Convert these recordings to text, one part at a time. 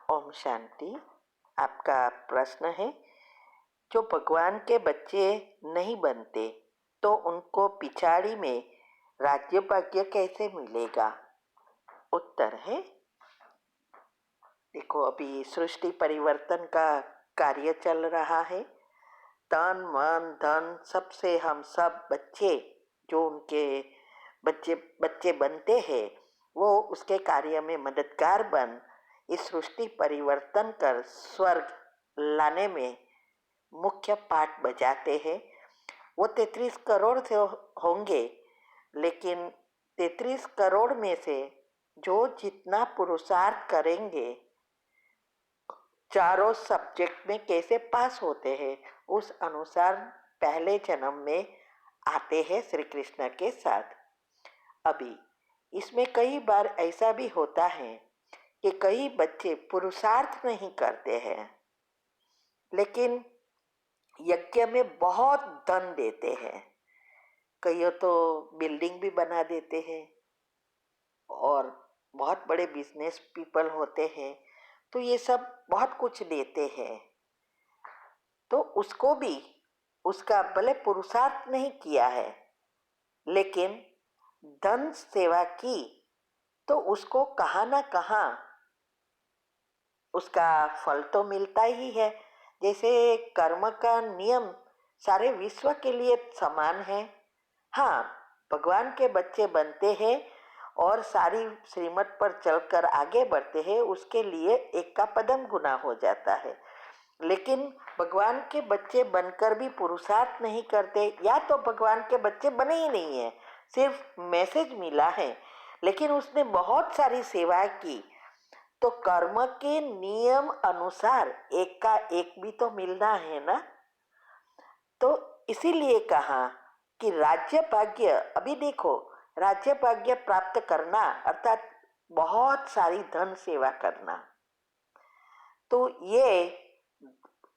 ओम शांति। आपका प्रश्न है, जो भगवान के बच्चे नहीं बनते तो उनको पिछाड़ी में राज्य भाग्य कैसे मिलेगा? उत्तर है, देखो अभी सृष्टि परिवर्तन का कार्य चल रहा है। तन मन धन सबसे हम सब बच्चे जो उनके बच्चे बच्चे बनते हैं वो उसके कार्य में मददगार बन इस सृष्टि परिवर्तन कर स्वर्ग लाने में मुख्य पाठ बजाते हैं। वो 33 करोड़ से होंगे, लेकिन 33 करोड़ में से जो जितना पुरुषार्थ करेंगे, चारों सब्जेक्ट में कैसे पास होते हैं उस अनुसार पहले जन्म में आते हैं श्री कृष्ण के साथ। अभी इसमें कई बार ऐसा भी होता है कि कई बच्चे पुरुषार्थ नहीं करते हैं, लेकिन यज्ञ में बहुत धन देते हैं। कईयों तो बिल्डिंग भी बना देते हैं और बहुत बड़े बिजनेस पीपल होते हैं, तो ये सब बहुत कुछ देते हैं। तो उसको भी उसका भले पुरुषार्थ नहीं किया है, लेकिन धन सेवा की तो उसको कहाँ ना कहाँ उसका फल तो मिलता ही है। जैसे कर्म का नियम सारे विश्व के लिए समान है। हाँ, भगवान के बच्चे बनते हैं और सारी श्रीमत पर चलकर आगे बढ़ते हैं, उसके लिए एक का पदम गुना हो जाता है। लेकिन भगवान के बच्चे बनकर भी पुरुषार्थ नहीं करते, या तो भगवान के बच्चे बने ही नहीं है, सिर्फ मैसेज मिला है, लेकिन उसने बहुत सारी सेवा की, तो कर्म के नियम अनुसार एक का एक भी तो मिलना है ना। तो इसीलिए कहा कि राज्य भाग्य, अभी देखो, राज्य भाग्य प्राप्त करना अर्थात बहुत सारी धन सेवा करना, तो ये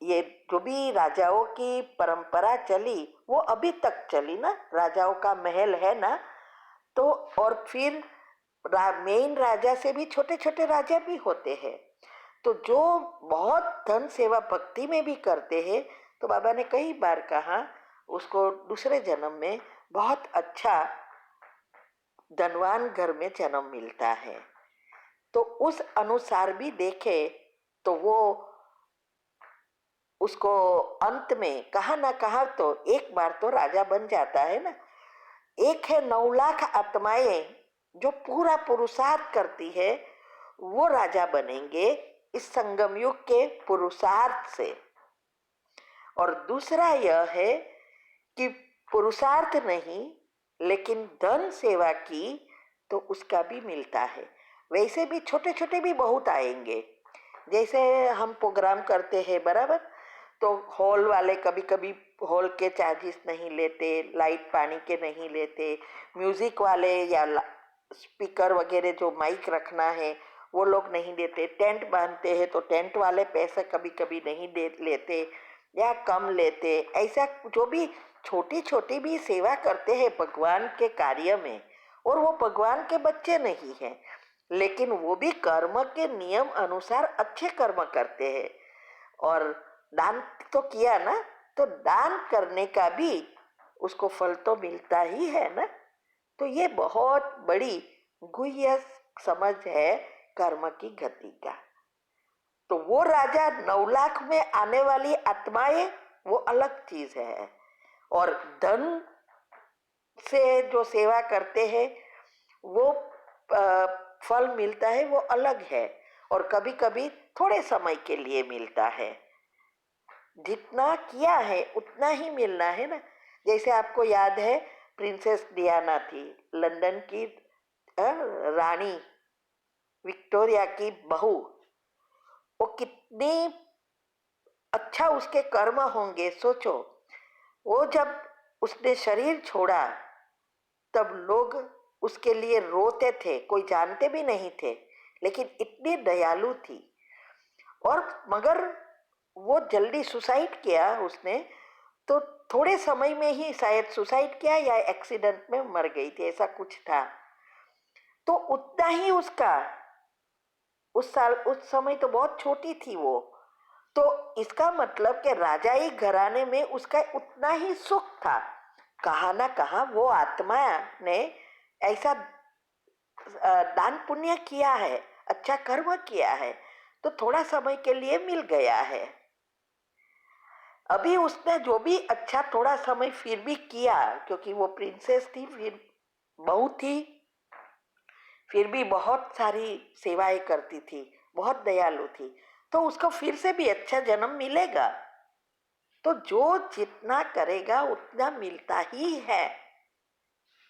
जो भी राजाओं की परंपरा चली वो अभी तक चली ना। राजाओं का महल है ना, तो और फिर मेन राजा से भी छोटे छोटे राजा भी होते हैं, तो जो बहुत धन सेवा भक्ति में भी करते हैं, तो बाबा ने कई बार कहा उसको दूसरे जन्म में बहुत अच्छा धनवान घर में जन्म मिलता है। तो उस अनुसार भी देखे तो वो उसको अंत में कहा ना कहा तो एक बार तो राजा बन जाता है ना। एक है 9 लाख आत्माएं जो पूरा पुरुषार्थ करती है, वो राजा बनेंगे इस संगम युग के पुरुषार्थ से। और दूसरा यह है कि पुरुषार्थ नहीं लेकिन धन सेवा की तो उसका भी मिलता है। वैसे भी छोटे छोटे भी बहुत आएंगे। जैसे हम प्रोग्राम करते हैं बराबर, तो हॉल वाले कभी कभी हॉल के चार्जेस नहीं लेते, लाइट पानी के नहीं लेते, म्यूजिक वाले या स्पीकर वगैरह जो माइक रखना है वो लोग नहीं देते, टेंट बांधते हैं तो टेंट वाले पैसे कभी कभी नहीं दे लेते या कम लेते। ऐसा जो भी छोटी छोटी भी सेवा करते हैं भगवान के कार्य में, और वो भगवान के बच्चे नहीं हैं, लेकिन वो भी कर्म के नियम अनुसार अच्छे कर्म करते हैं। और दान तो किया ना, तो दान करने का भी उसको फल तो मिलता ही है ना। तो ये बहुत बड़ी गुह्य समझ है कर्म की गति का। तो वो राजा 9 लाख में आने वाली आत्माएं वो अलग चीज है, और धन से जो सेवा करते हैं वो फल मिलता है वो अलग है, और कभी कभी थोड़े समय के लिए मिलता है। जितना किया है उतना ही मिलना है ना। जैसे आपको याद है प्रिंसेस डियाना थी, लंदन की रानी विक्टोरिया की बहू, वो कितनी अच्छा उसके कर्म होंगे सोचो। वो जब उसने शरीर छोड़ा तब लोग उसके लिए रोते थे, कोई जानते भी नहीं थे, लेकिन इतनी दयालु थी। और मगर वो जल्दी सुसाइड किया उसने, तो थोड़े समय में ही शायद सुसाइड किया या एक्सीडेंट में मर गई थी, ऐसा कुछ था। तो उतना ही उसका उस समय तो बहुत छोटी थी वो। तो इसका मतलब कि राजाई घराने में उसका उतना ही सुख था। कहाँ ना कहाँ वो आत्मा ने ऐसा दान पुण्य किया है, अच्छा कर्म किया है, तो थोड़ा समय के लिए मिल गया है। अभी उसने जो भी अच्छा थोड़ा समय फिर भी किया, क्योंकि वो प्रिंसेस थी, फिर बहू थी, फिर भी बहुत सारी सेवाएं करती थी, बहुत दयालु थी, तो उसको फिर से भी अच्छा जन्म मिलेगा। तो जो जितना करेगा उतना मिलता ही है।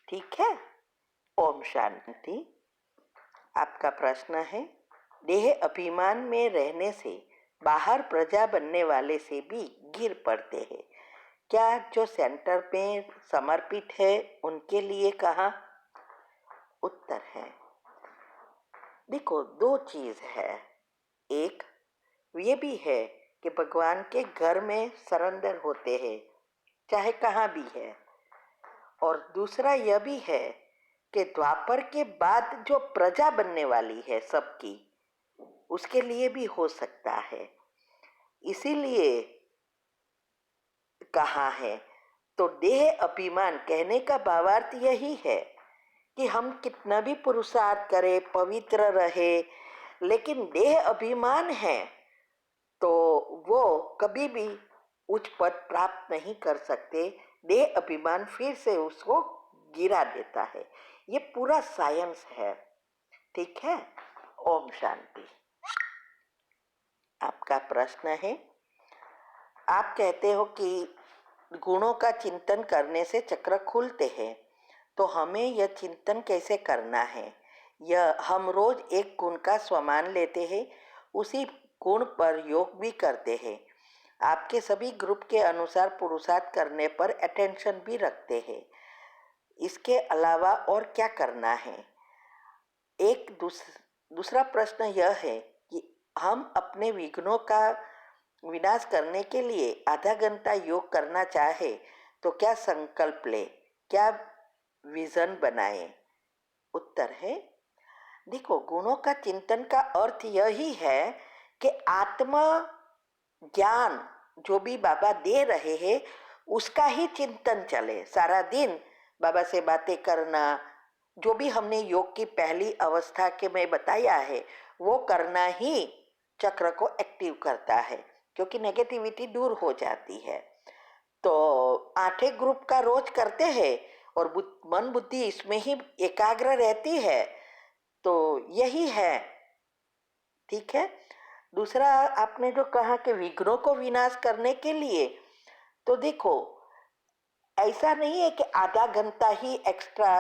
ठीक है। ओम शांति। आपका प्रश्न है, देह अभिमान में रहने से बाहर प्रजा बनने वाले से भी गिर पड़ते हैं, क्या जो सेंटर पे समर्पित है उनके लिए कहा? उत्तर है, देखो दो चीज है। एक ये भी है कि भगवान के घर में सरेंडर होते हैं, चाहे कहाँ भी है। और दूसरा यह भी है कि द्वापर के बाद जो प्रजा बनने वाली है सबकी, उसके लिए भी हो सकता है। इसीलिए कहा है। तो देह अभिमान कहने का भावार्थ यही है कि हम कितना भी पुरुषार्थ करें, पवित्र रहे, लेकिन देह अभिमान है तो वो कभी भी उच्च पद प्राप्त नहीं कर सकते। देह अभिमान फिर से उसको गिरा देता है। ये पूरा साइंस है। ठीक है। ओम शांति। आपका प्रश्न है, आप कहते हो कि गुणों का चिंतन करने से चक्र खुलते हैं, तो हमें यह चिंतन कैसे करना है? यह हम रोज एक गुण का स्वमान लेते हैं, उसी गुण पर योग भी करते हैं। आपके सभी ग्रुप के अनुसार पुरुषार्थ करने पर अटेंशन भी रखते हैं। इसके अलावा और क्या करना है? एक दूसरा प्रश्न यह है कि हम अपने विघ्नों का विनाश करने के लिए आधा घंटा योग करना चाहे तो क्या संकल्प ले, क्या विजन बनाए? उत्तर है, देखो गुणों का चिंतन का अर्थ यही है कि आत्म ज्ञान जो भी बाबा दे रहे हैं उसका ही चिंतन चले सारा दिन। बाबा से बातें करना, जो भी हमने योग की पहली अवस्था के में बताया है वो करना ही चक्र को एक्टिव करता है, क्योंकि नेगेटिविटी दूर हो जाती है। तो 8 ग्रुप का रोज करते हैं और मन बुद्धि इसमें ही एकाग्र रहती है, तो यही है। ठीक है। दूसरा आपने जो कहा कि विघ्नों को विनाश करने के लिए, तो देखो ऐसा नहीं है कि आधा घंटा ही एक्स्ट्रा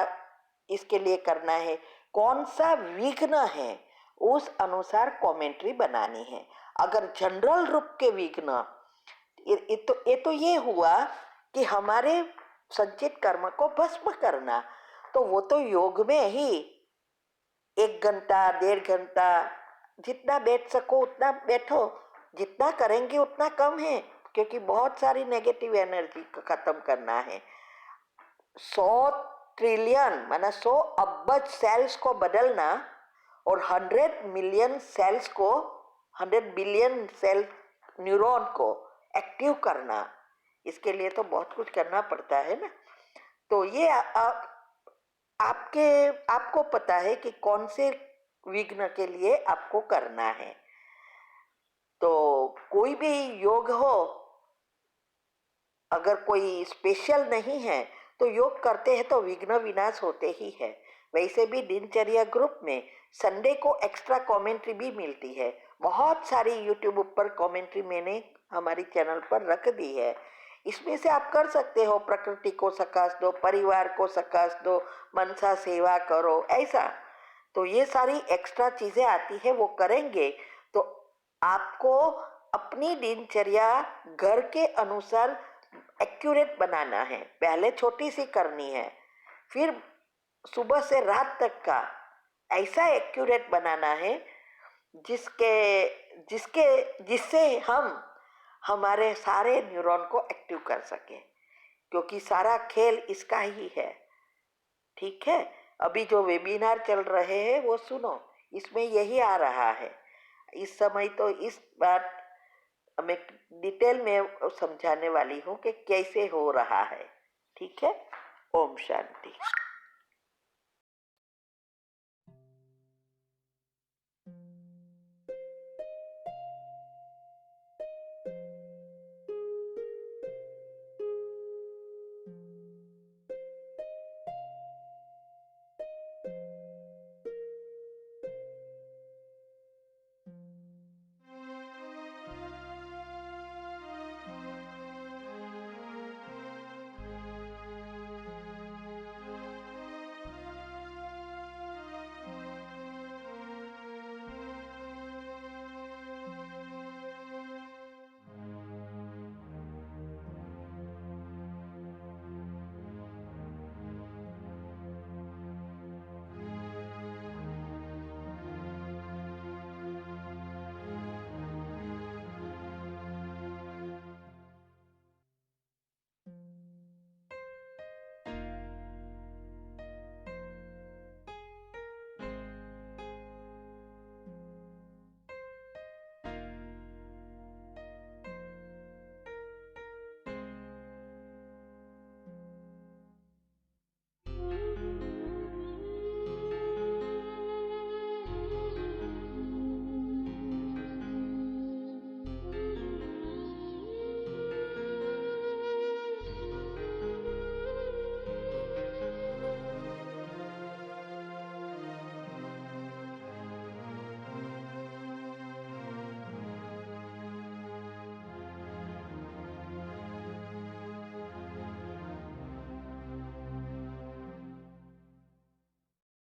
इसके लिए करना है। कौन सा विघ्न है उस अनुसार कमेंट्री बनानी है। अगर जनरल रूप के विघ्न, ये हुआ कि हमारे संचित कर्म को भस्म करना, तो वो तो योग में ही 1 घंटा 1.5 घंटा जितना बैठ सको उतना बैठो। जितना करेंगे उतना कम है, क्योंकि बहुत सारी नेगेटिव एनर्जी को खत्म करना है। 100 ट्रिलियन माना 100 अब्ज सेल्स को बदलना और 100 मिलियन सेल्स को, 100 बिलियन सेल न्यूरॉन को एक्टिव करना, इसके लिए तो बहुत कुछ करना पड़ता है ना। तो ये आपको पता है कि कौन से विघ्न के लिए आपको करना है। तो कोई भी योग हो, अगर कोई स्पेशल नहीं है तो योग करते हैं तो विघ्न विनाश होते ही है। वैसे भी दिनचर्या ग्रुप में संडे को एक्स्ट्रा कमेंट्री भी मिलती है। बहुत सारी यूट्यूब पर कमेंट्री मैंने हमारी चैनल पर रख दी है। इसमें से आप कर सकते हो, प्रकृति को सकाश दो, परिवार को सकाश दो, मनसा सेवा करो, ऐसा। तो ये सारी एक्स्ट्रा चीजें आती है, वो करेंगे तो आपको अपनी दिनचर्या घर के अनुसार एक्यूरेट बनाना है। पहले छोटी सी करनी है, फिर सुबह से रात तक का ऐसा एक्यूरेट बनाना है जिसके जिसके जिससे हम हमारे सारे न्यूरॉन को एक्टिव कर सके, क्योंकि सारा खेल इसका ही है। ठीक है। अभी जो वेबिनार चल रहे हैं वो सुनो, इसमें यही आ रहा है। इस समय तो इस बात मैं डिटेल में समझाने वाली हूँ कि कैसे हो रहा है। ठीक है। ओम शांति।